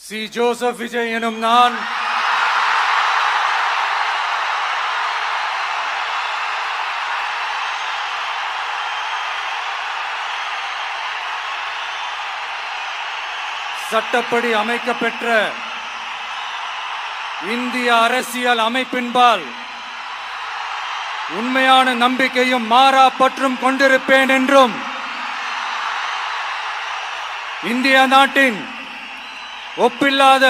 C Joseph Vijay எனும் நான் சட்டப்படி அமைக்கப்பெற்ற இந்திய அரசியல் அமைப்பின்பால் உண்மையான நம்பிக்கையும் மாறா பற்றும் கொண்டிருப்பேன் என்றும் இந்திய நாட்டின் ஒப்பில்லாத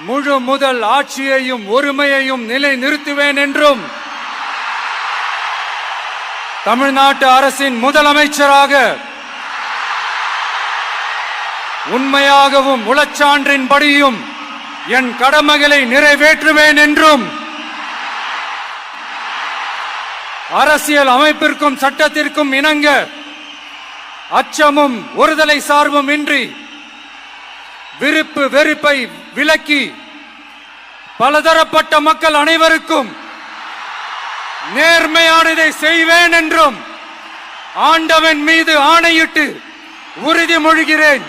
முழு முதல் ஆட்சியையும் ஒருமையையும் நிலை நிறுத்துவேன் என்றும் தமிழ்நாட்டு அரசின் முதலமைச்சராக உண்மையாகவும் உளச்சான்றின்படியும் என் கடமைகளை நிறைவேற்றுவேன் என்றும் அரசியல் அமைப்பிற்கும் சட்டத்திற்கும் இணங்க அச்சமும் ஒருதலை சார்பும் இன்றி விருப்பு வெறுப்பை விலக்கி பலதரப்பட்ட மக்கள் அனைவருக்கும் நேர்மையானதை செய்வேன் என்றும் ஆண்டவன் மீது ஆணையிட்டு உறுதிமொழிகிறேன்.